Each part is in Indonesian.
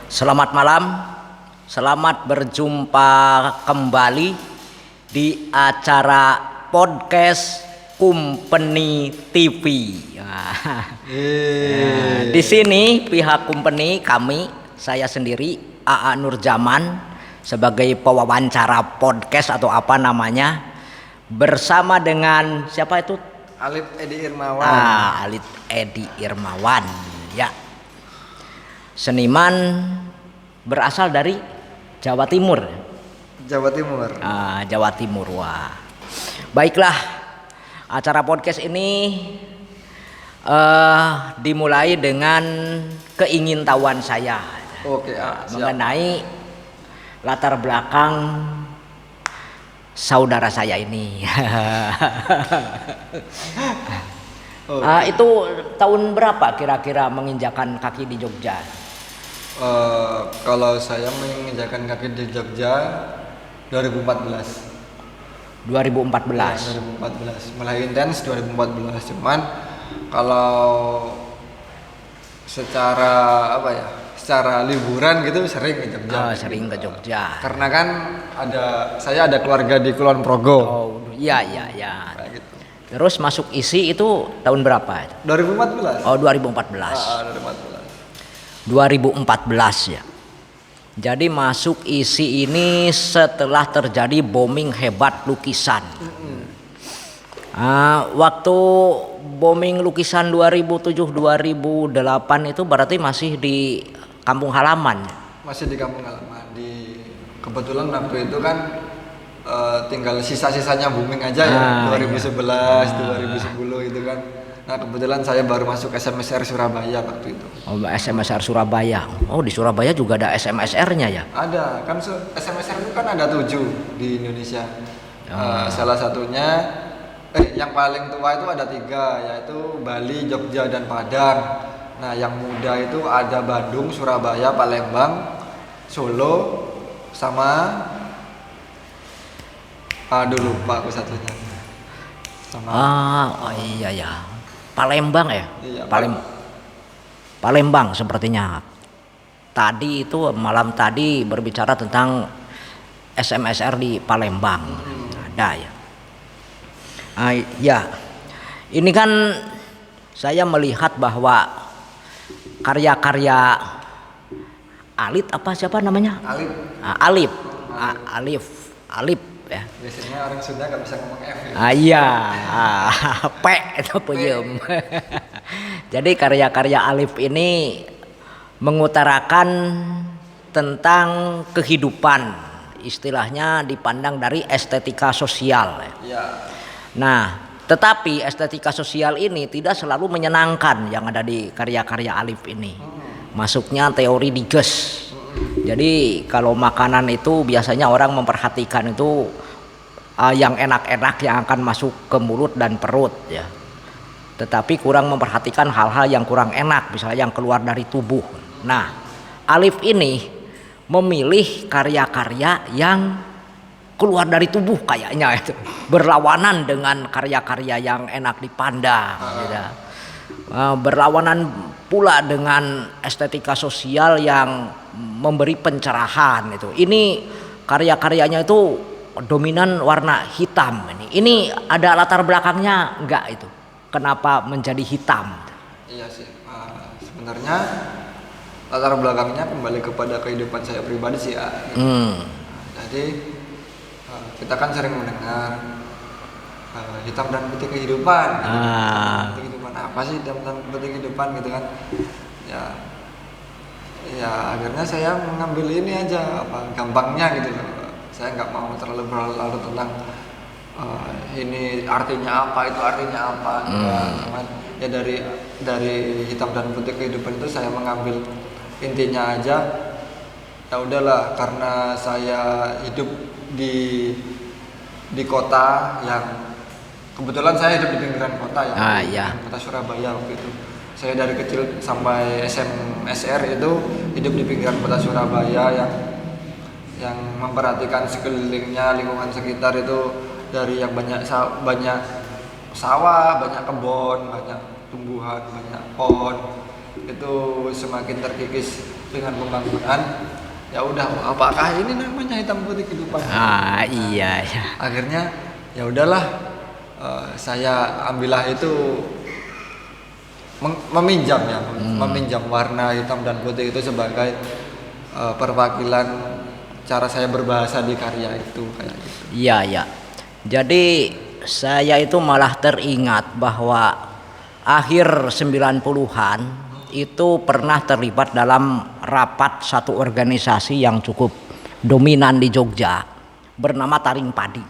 Selamat malam, selamat berjumpa kembali di acara podcast Company TV. Di sini pihak company kami, saya sendiri AA Nurjaman sebagai pewawancara podcast atau apa namanya, bersama dengan siapa itu? Alif Edi Irmawan. Alif Edi Irmawan, ya. Seniman berasal dari Jawa Timur. Jawa Timur. Jawa Timur, wah. Baiklah, acara podcast ini dimulai dengan keingintahuan saya. Oke, mengenai latar belakang saudara saya ini. Itu tahun berapa kira-kira menginjakan kaki di Jogja? Kalau saya menginjakan kaki di Jogja 2014. 2014. Ya, 2014. Mulai intens 2014. Cuman kalau secara secara liburan gitu sering ke Jogja. Sering ke Jogja. Karena kan saya ada keluarga di Kulon Progo. Iya. Kayak gitu. Terus masuk isi itu tahun berapa? 2014. 2014. 2014 ya. Jadi masuk isi ini setelah terjadi booming hebat lukisan. Waktu booming lukisan 2007-2008 itu berarti masih di kampung halaman. Masih di kampung halaman. Kebetulan waktu itu kan tinggal sisa-sisanya booming aja ya. 2011, 2010 itu kan. Nah kebetulan saya baru masuk SMSR Surabaya waktu itu. SMSR Surabaya. Di Surabaya juga ada SMSR-nya ya? Ada, kan SMSR itu kan ada 7 di Indonesia. Salah satunya yang paling tua itu ada 3, yaitu Bali, Jogja, dan Padang. Nah yang muda itu ada Bandung, Surabaya, Palembang, Solo, sama lupa aku satunya. Iya ya. Palembang ya? Iya, Palembang sepertinya. Tadi itu malam tadi berbicara tentang SMSR di Palembang. Ada ya. Ya. Ini kan saya melihat bahwa karya-karya siapa namanya? Alif ya. Biasanya orang Sunda nggak bisa ngomong F ya. Iya, P itu peyem. Jadi karya-karya Alif ini mengutarakan tentang kehidupan, istilahnya dipandang dari estetika sosial. Ya. Nah, tetapi estetika sosial ini tidak selalu menyenangkan yang ada di karya-karya Alif ini. Masuknya teori diges. Jadi kalau makanan itu biasanya orang memperhatikan itu yang enak-enak yang akan masuk ke mulut dan perut ya. Tetapi kurang memperhatikan hal-hal yang kurang enak, misalnya yang keluar dari tubuh. Nah, Alif ini memilih karya-karya yang keluar dari tubuh kayaknya itu, berlawanan dengan karya-karya yang enak dipandang gitu. Berlawanan pula dengan estetika sosial yang memberi pencerahan itu. Ini karya-karyanya itu dominan warna hitam ini. Ini ada latar belakangnya enggak itu? Kenapa menjadi hitam? Iya sih. Sebenarnya latar belakangnya kembali kepada kehidupan saya pribadi sih ya. Jadi kita kan sering mendengar hitam dan putih kehidupan. Kehidupan apa sih hitam dan putih kehidupan gitu kan? Ya akhirnya saya mengambil ini aja gampangnya gitu loh. Saya nggak mau terlalu berlarut tentang ini artinya apa, itu artinya apa. Ya dari hitam dan putih kehidupan itu saya mengambil intinya aja. Ya udahlah, karena saya hidup di kota yang kebetulan saya hidup di pinggiran kota ya. Kota Surabaya waktu itu. Saya dari kecil sampai SMSR itu hidup di pinggiran kota Surabaya yang memperhatikan sekelilingnya, lingkungan sekitar itu dari yang banyak sawah, banyak kebun, banyak tumbuhan, banyak pohon. itu semakin terkikis dengan pembangunan, ya udah, apakah ini namanya hitam putih kehidupan? Iya ya. Akhirnya ya udahlah, saya ambillah itu meminjam ya, meminjam warna hitam dan putih itu sebagai perwakilan cara saya berbahasa di karya itu kayak gitu. Iya ya. Jadi saya itu malah teringat bahwa akhir 90-an itu pernah terlibat dalam rapat satu organisasi yang cukup dominan di Jogja bernama Taring Padi.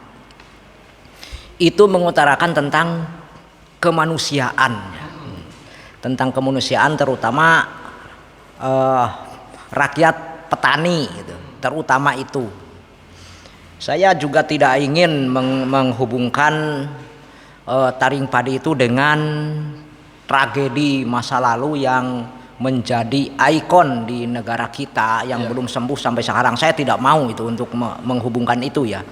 Itu mengutarakan tentang kemanusiaan, tentang kemanusiaan terutama rakyat petani gitu, terutama itu. Saya juga tidak ingin menghubungkan Taring Padi itu dengan tragedi masa lalu yang menjadi ikon di negara kita yang belum sembuh sampai sekarang. Saya tidak mau itu untuk menghubungkan itu ya.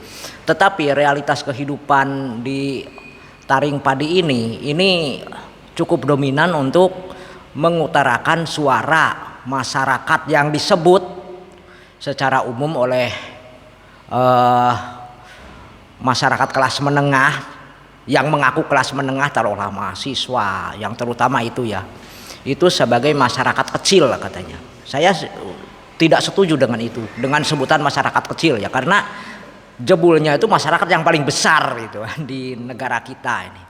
Tetapi realitas kehidupan di Taring Padi ini cukup dominan untuk mengutarakan suara masyarakat yang disebut secara umum oleh masyarakat kelas menengah yang mengaku kelas menengah, taruhlah mahasiswa yang terutama itu ya, itu sebagai masyarakat kecil katanya. Saya tidak setuju dengan itu, dengan sebutan masyarakat kecil ya, karena jebulnya itu masyarakat yang paling besar gitu di negara kita ini.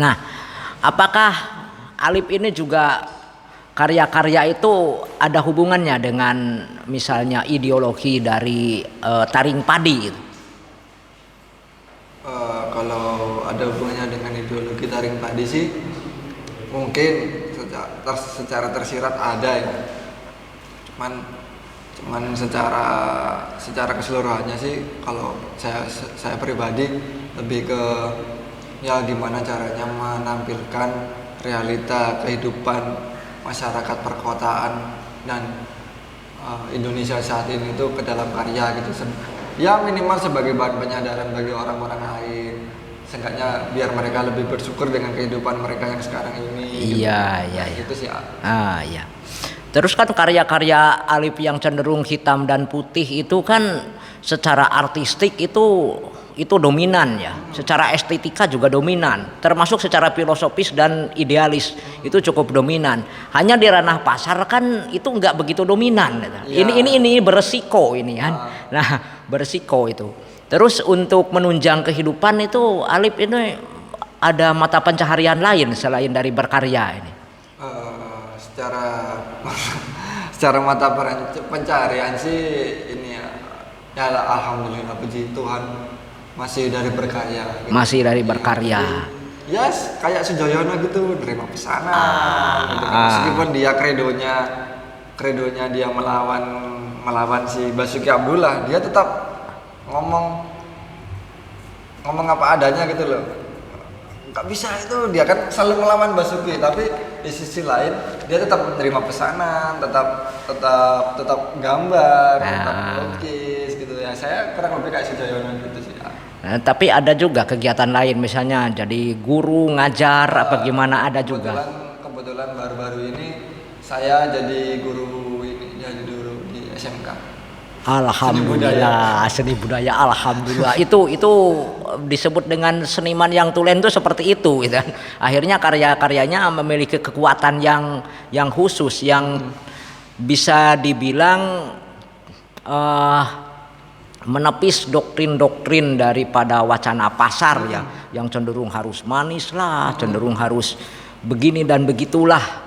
Nah, apakah Alip ini juga karya-karya itu ada hubungannya dengan misalnya ideologi dari Taring Padi gitu? Kalau ada hubungannya dengan ideologi Taring Padi sih mungkin secara tersirat ada ya. Cuman secara keseluruhannya sih kalau saya pribadi lebih ke ya gimana caranya menampilkan realita kehidupan masyarakat perkotaan dan Indonesia saat ini itu ke dalam karya gitu. Ya minimal sebagai bahan penyadaran bagi orang-orang lain. Seenggaknya biar mereka lebih bersyukur dengan kehidupan mereka yang sekarang ini. Iya, gitu. iya, iya. Itu sih. Iya. Terus kan karya-karya Alip yang cenderung hitam dan putih itu kan secara artistik itu dominan ya, secara estetika juga dominan, termasuk secara filosofis dan idealis itu cukup dominan. Hanya di ranah pasar kan itu nggak begitu dominan. Ya. Ini beresiko ini kan. Nah, beresiko itu. Terus untuk menunjang kehidupan itu Alip ini ada mata pencaharian lain selain dari berkarya ini. Secara mata pencaharian sih ini ya alhamdulillah puji Tuhan masih dari berkarya gitu. Masih dari berkarya. Ya kayak Sujoyono gitu, nerima pesanan gitu. Meskipun dia kredonya dia melawan si Basuki Abdullah, dia tetap ngomong apa adanya gitu loh. Nggak bisa itu, dia kan selalu melawan Basuki, tapi di sisi lain dia tetap menerima pesanan, tetap gambar, tetap melukis gitu ya. Saya kurang lebih kayak Sujoyono gitu sih. Tapi ada juga kegiatan lain, misalnya jadi guru ngajar apa gimana, ada juga. Kebetulan baru-baru ini saya jadi guru di SMK. Alhamdulillah, seni budaya. Alhamdulillah. Itu disebut dengan seniman yang tulen itu seperti itu gitu kan. Akhirnya karya-karyanya memiliki kekuatan yang khusus, yang bisa dibilang menepis doktrin-doktrin daripada wacana pasar ya, yang cenderung harus manis lah, cenderung harus begini dan begitulah.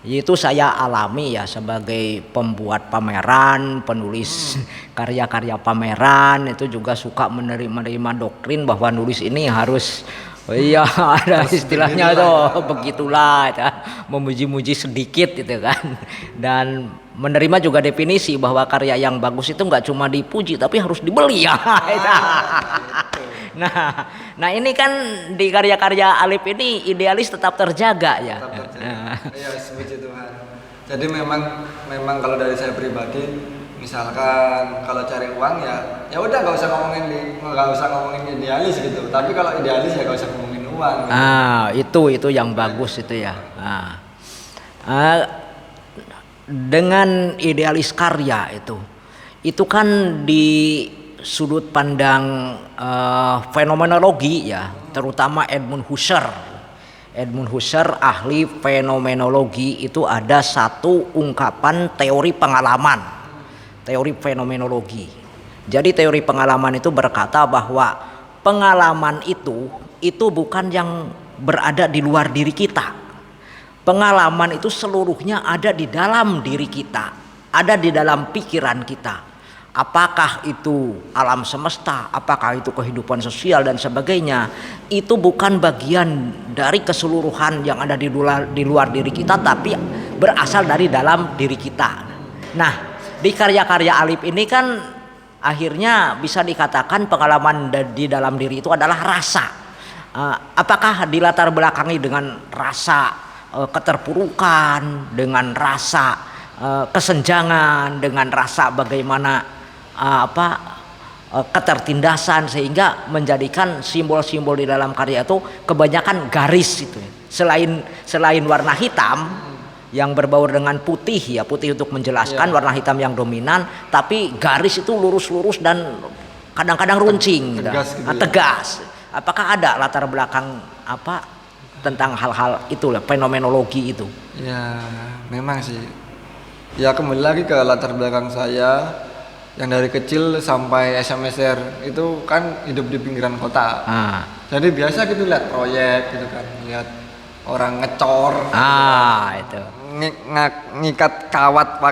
Itu saya alami ya sebagai pembuat pameran, penulis karya-karya pameran, itu juga suka menerima doktrin bahwa nulis ini harus iya ada istilahnya tuh begitulah ya, memuji-muji sedikit gitu kan, dan menerima juga definisi bahwa karya yang bagus itu nggak cuma dipuji tapi harus dibeli ya. Nah ini kan di karya-karya Alip ini idealis tetap terjaga ya. Iya, puji Tuhan. Jadi memang kalau dari saya pribadi, misalkan kalau cari uang ya udah nggak usah ngomongin idealis gitu. Tapi kalau idealis ya nggak usah ngomongin uang. Gitu. Itu yang bagus itu ya. Eh, dengan idealis karya itu kan di sudut pandang fenomenologi ya, terutama Edmund Husserl ahli fenomenologi itu ada satu ungkapan teori pengalaman, teori fenomenologi. Jadi teori pengalaman itu berkata bahwa pengalaman itu bukan yang berada di luar diri kita. Pengalaman itu seluruhnya ada di dalam diri kita, ada di dalam pikiran kita. Apakah itu alam semesta, apakah itu kehidupan sosial dan sebagainya, itu bukan bagian dari keseluruhan yang ada di luar diri kita, tapi berasal dari dalam diri kita. Nah, di karya-karya Alif ini kan akhirnya bisa dikatakan pengalaman di dalam diri itu adalah rasa. Apakah dilatar belakangi dengan rasa keterpurukan, dengan rasa kesenjangan, dengan rasa bagaimana ketertindasan, sehingga menjadikan simbol-simbol di dalam karya itu kebanyakan garis itu. Selain warna hitam yang berbaur dengan putih ya, putih untuk menjelaskan, warna hitam yang dominan, tapi garis itu lurus-lurus dan kadang-kadang runcing, tegas. Apakah ada latar belakang tentang hal-hal itulah, fenomenologi itu? Ya memang sih. Ya kembali lagi ke latar belakang saya yang dari kecil sampai SMSR itu kan hidup di pinggiran kota. Jadi biasa gitu lihat proyek gitu kan, lihat orang ngecor, itu ngikat kawat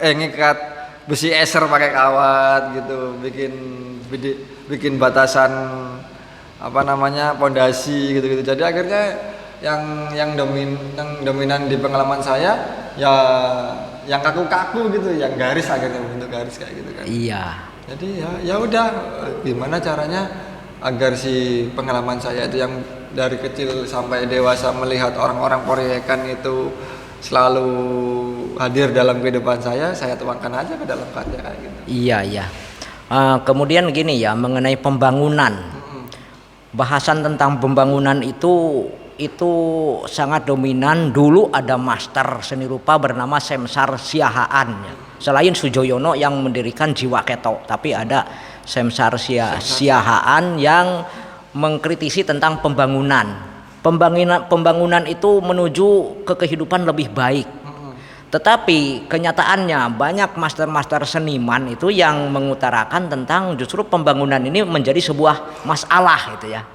ngikat besi eser pakai kawat gitu, bikin batasan pondasi gitu. Jadi akhirnya yang dominan di pengalaman saya ya yang kaku-kaku gitu, yang garis, akhirnya bentuk garis kayak gitu kan. Iya. Jadi ya udah, gimana caranya agar si pengalaman saya itu yang dari kecil sampai dewasa melihat orang-orang proyekan itu selalu hadir dalam kehidupan saya tuangkan aja ke dalam karya kayak gitu. Iya. Kemudian gini ya, mengenai pembangunan. Bahasan tentang pembangunan itu sangat dominan. Dulu ada master seni rupa bernama Semsar Siahaan ya. Selain Sujoyono yang mendirikan Jiwa Keto, tapi ada Semsar Siahaan yang mengkritisi tentang pembangunan. Pembangunan itu menuju ke kehidupan lebih baik. Tetapi kenyataannya banyak master-master seniman itu yang mengutarakan tentang justru pembangunan ini menjadi sebuah masalah gitu ya.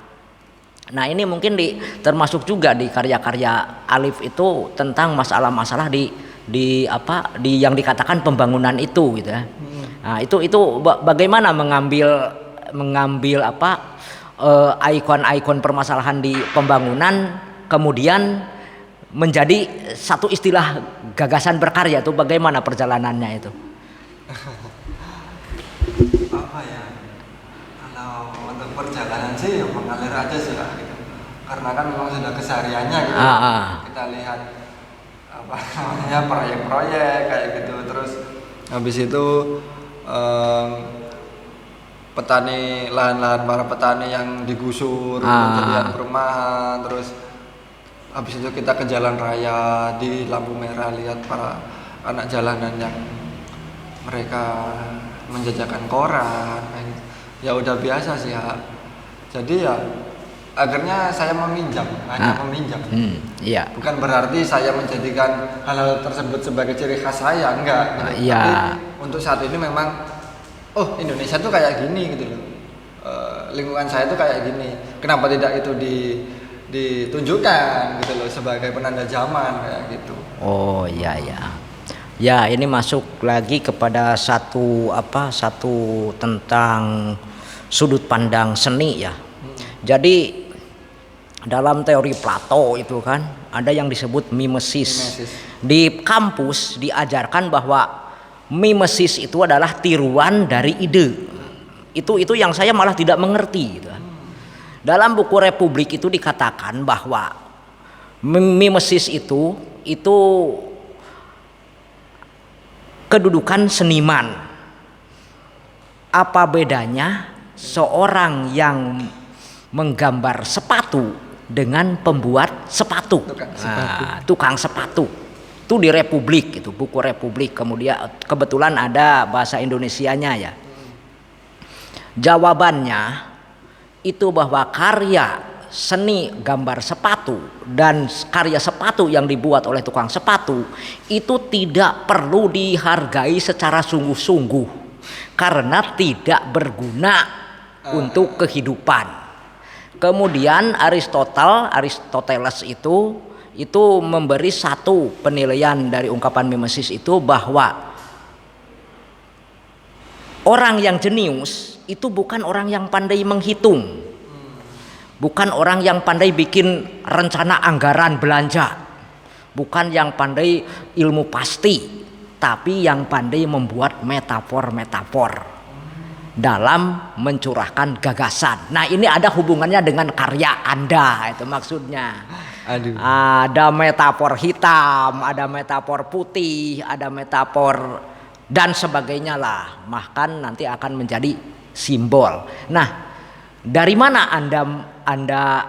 Nah, ini mungkin termasuk juga di karya-karya Alif itu tentang masalah-masalah di yang dikatakan pembangunan itu gitu ya. Nah, itu bagaimana mengambil ikon-ikon permasalahan di pembangunan kemudian menjadi satu istilah gagasan berkarya, itu bagaimana perjalanannya itu? Kalau untuk perjalanan sih ya mengalir aja sih lah gitu. Karena kan memang sudah kesehariannya gitu. Kita lihat proyek-proyek kayak gitu, terus habis itu lahan-lahan para petani yang digusur menjadi perumahan, terus habis itu kita ke jalan raya di lampu merah lihat para anak jalanan yang mereka menjajakan koran, ya udah biasa sih ya. Jadi ya akhirnya saya meminjam. Iya. Bukan berarti saya menjadikan hal-hal tersebut sebagai ciri khas saya, enggak. Gitu. Iya. Tapi untuk saat ini memang, Indonesia tuh kayak gini gitu loh. Lingkungan saya tuh kayak gini. Kenapa tidak itu ditunjukkan gitu loh sebagai penanda zaman kayak gitu. Oh iya. Ya, ini masuk lagi kepada satu tentang sudut pandang seni ya. Jadi dalam teori Plato itu kan ada yang disebut mimesis. Di kampus diajarkan bahwa mimesis itu adalah tiruan dari ide. Itu yang saya malah tidak mengerti gitu kan. Dalam buku Republik itu dikatakan bahwa mimesis itu kedudukan seniman. Apa bedanya seorang yang menggambar sepatu dengan pembuat sepatu? Tukang sepatu. Itu di Republik, itu buku Republik. Kemudian kebetulan ada bahasa Indonesianya ya. Jawabannya itu bahwa karya seni gambar sepatu dan karya sepatu yang dibuat oleh tukang sepatu itu tidak perlu dihargai secara sungguh-sungguh karena tidak berguna untuk kehidupan. Kemudian Aristoteles itu memberi satu penilaian dari ungkapan mimesis itu bahwa orang yang jenius itu bukan orang yang pandai menghitung, bukan orang yang pandai bikin rencana anggaran belanja, bukan yang pandai ilmu pasti, tapi yang pandai membuat metafor-metafor dalam mencurahkan gagasan. Nah, ini ada hubungannya dengan karya Anda, itu maksudnya. Aduh. Ada metafor hitam, ada metafor putih, ada metafor dan sebagainya lah. Bahkan nanti akan menjadi simbol. Nah, dari mana Anda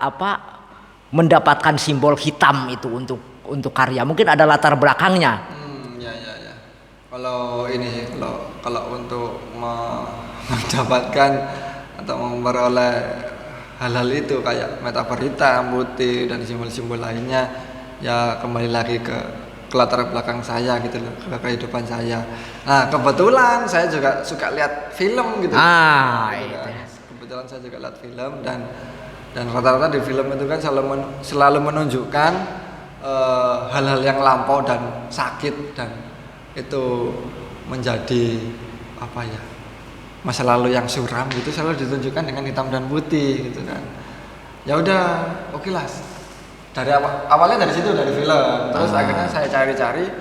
mendapatkan simbol hitam itu untuk karya? Mungkin ada latar belakangnya. Ya. Kalau untuk mendapatkan atau memperoleh hal-hal itu kayak metafor hitam, putih dan simbol-simbol lainnya, ya kembali lagi ke latar belakang saya gitu loh, ke kehidupan saya. Nah, kebetulan saya juga suka lihat film gitu. Kebetulan saya juga lihat film dan rata-rata di film itu kan selalu menunjukkan hal-hal yang lampau dan sakit, dan itu menjadi masa lalu yang suram gitu selalu ditunjukkan dengan hitam dan putih gitu kan. Ya udah, oke lah. Dari awalnya dari situ, dari film. Terus akhirnya saya cari-cari,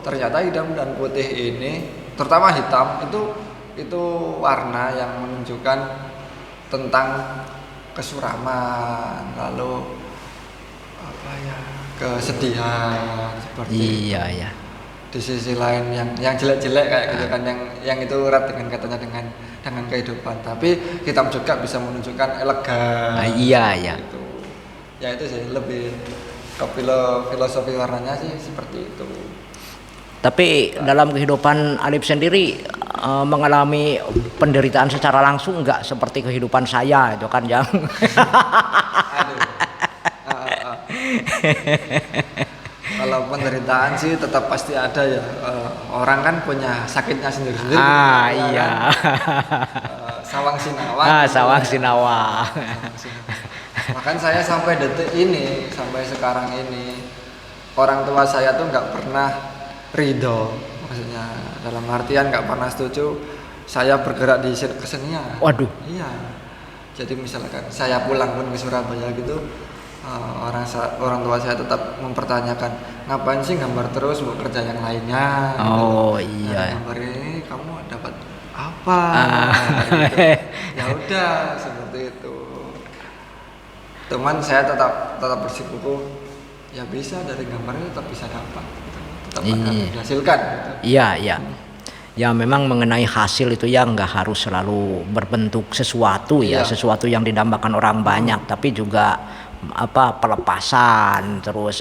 ternyata hitam dan putih ini, terutama hitam itu warna yang menunjukkan tentang kesuraman, lalu kesedihan seperti Iya. di sisi lain yang jelek-jelek kayak gitu kan, yang itu erat dengan katanya dengan kehidupan, tapi hitam juga bisa menunjukkan elegan. Iya. Gitu. Ya itu sih lebih ke filosofi warnanya sih seperti itu. Tapi dalam kehidupan Alif sendiri mengalami penderitaan secara langsung enggak seperti kehidupan saya itu kan yang Kalau penderitaan sih tetap pasti ada ya. Orang kan punya sakitnya sendiri-sendiri. Iya. Sawang Sinawa. Sawang Sinawa. Bahkan saya sampai detik ini, sampai sekarang ini, orang tua saya tuh nggak pernah ridho. Maksudnya dalam artian nggak pernah setuju saya bergerak di kesenian. Waduh. Iya. Jadi misalkan saya pulang pun ke Surabaya gitu, orang tua saya tetap mempertanyakan, ngapain sih gambar terus, mau kerja yang lainnya gitu. Iya. Gambar ini kamu dapat apa? Gitu. Ya udah seperti itu. Teman saya tetap bersikukuh, ya bisa dari gambarnya tetap bisa dapat gitu. Tetap akan dihasilkan gitu. Iya. Ya memang mengenai hasil itu ya nggak harus selalu berbentuk sesuatu ya, sesuatu yang didambakan orang banyak, tapi juga pelepasan, terus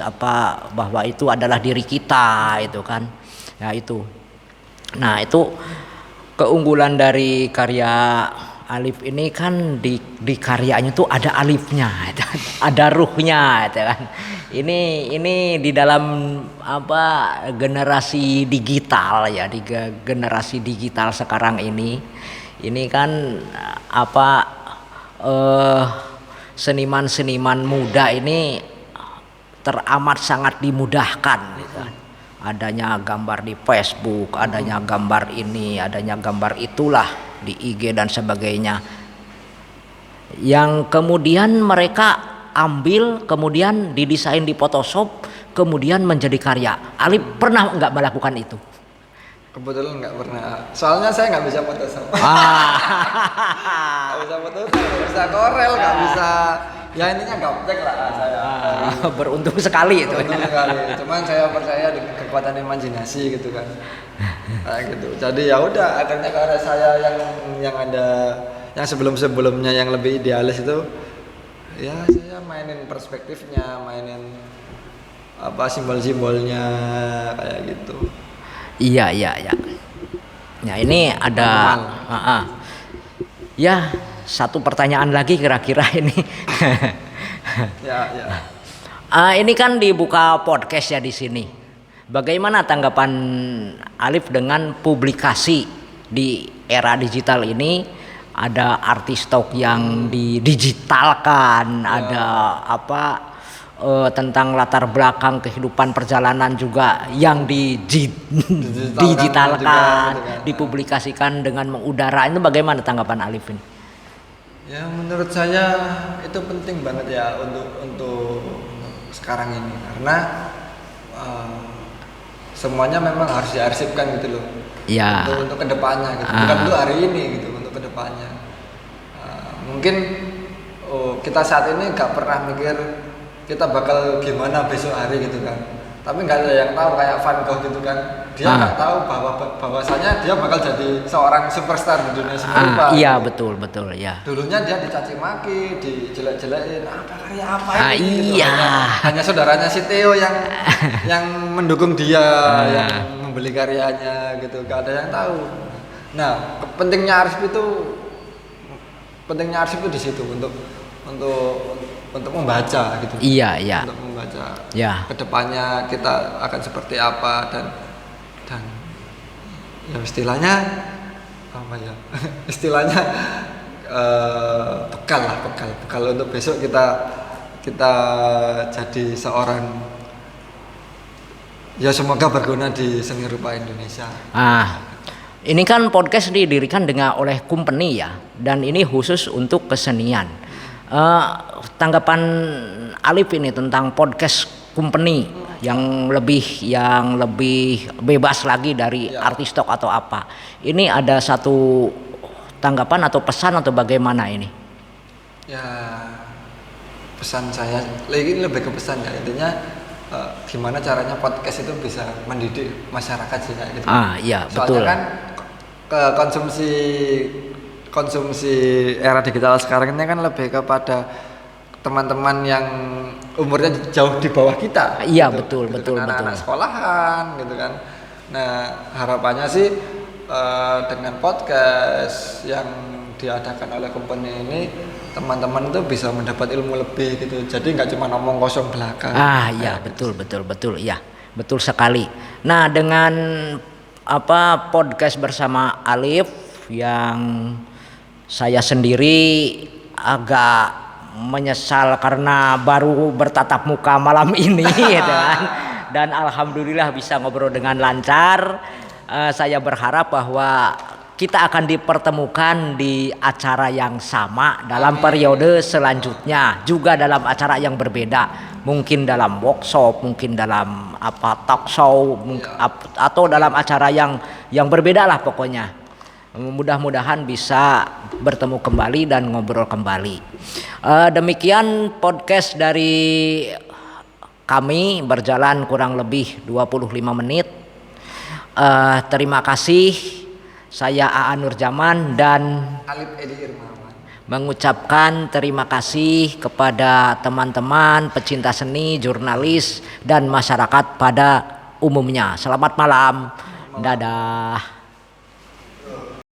bahwa itu adalah diri kita itu kan. Ya itu. Nah, itu keunggulan dari karya Alif ini kan di karyanya tuh ada alifnya, ada ruhnya itu kan. Ini di dalam generasi digital ya, di generasi digital sekarang ini kan seniman-seniman muda ini teramat sangat dimudahkan gitu kan. Adanya gambar di Facebook, adanya gambar ini, adanya gambar itulah di IG dan sebagainya, yang kemudian mereka ambil, kemudian didesain di Photoshop, kemudian menjadi karya. Alif pernah nggak melakukan itu? Kebetulan nggak pernah, soalnya saya nggak bisa Photoshop. Nggak bisa Photoshop, nggak bisa Corel, nggak bisa, ya intinya gaptek lah saya. Beruntung sekali itu. Beruntung sekali, cuman saya percaya dengan kekuatan imajinasi gitu kan. Gitu. Jadi ya udah, akhirnya karya saya yang ada, yang sebelumnya yang lebih idealis itu, ya saya mainin perspektifnya, mainin apa simbol-simbolnya kayak gitu. Iya. Ya ini ada ya satu pertanyaan lagi kira-kira ini. Ya. Ini kan dibuka podcast ya di sini. Bagaimana tanggapan Alif dengan publikasi di era digital ini? Ada artis talk yang didigitalkan, ada tentang latar belakang kehidupan perjalanan juga yang digitalkan, dipublikasikan dengan mengudara. Itu bagaimana tanggapan Alif ini? Ya menurut saya itu penting banget ya untuk sekarang ini, karena semuanya memang harus diarsipkan gitu loh. Ya. Untuk kedepannya gitu, bukan untuk hari ini gitu, untuk kedepannya. Mungkin kita saat ini nggak pernah mikir kita bakal gimana besok hari gitu kan, tapi nggak ada yang tahu. Kayak Van Gogh gitu kan, dia nggak tahu bahwasanya dia bakal jadi seorang superstar di dunia seni rupa. Iya betul ya. Dulunya dia dicaci maki, dijelek-jelekin, karya apa Iya. ini gitu. Hanya saudaranya si Theo yang mendukung dia, yang membeli karyanya gitu, gak ada yang tahu. Nah, pentingnya arsip itu di situ untuk membaca gitu. Iya. Untuk membaca. Ya. Kedepannya kita akan seperti apa dan ya istilahnya apa ya? Istilahnya bekal untuk besok kita jadi seorang, ya semoga berguna di seni rupa Indonesia. Ini kan podcast didirikan oleh company ya, dan ini khusus untuk kesenian. Tanggapan Alif ini tentang podcast company yang lebih bebas lagi dari artis talk atau apa. Ini ada satu tanggapan atau pesan atau bagaimana ini? Ya pesan saya lagi lebih ke pesan ya, intinya gimana caranya podcast itu bisa mendidik masyarakat sih kayak gitu. Iya soalnya betul. Kan konsumsi era digital sekarang ini kan lebih kepada teman-teman yang umurnya jauh di bawah kita. Iya gitu. betul. Anak-anak sekolahan gitu kan. Nah harapannya sih dengan podcast yang diadakan oleh company ini, teman-teman itu bisa mendapat ilmu lebih gitu. Jadi nggak cuma ngomong kosong belaka. Iya betul. Iya betul sekali. Nah dengan podcast bersama Alif yang saya sendiri agak menyesal karena baru bertatap muka malam ini gitu kan. Dan alhamdulillah bisa ngobrol dengan lancar. Saya berharap bahwa kita akan dipertemukan di acara yang sama dalam periode selanjutnya, juga dalam acara yang berbeda, mungkin dalam workshop, mungkin dalam talk show, atau dalam acara yang berbeda lah pokoknya. Mudah-mudahan bisa bertemu kembali dan ngobrol kembali. Demikian podcast dari kami, berjalan kurang lebih 25 menit. Terima kasih. Saya Aan Nurjaman dan Alif Edi Irmawan mengucapkan terima kasih kepada teman-teman pecinta seni, jurnalis, dan masyarakat pada umumnya. Selamat malam. Dadah.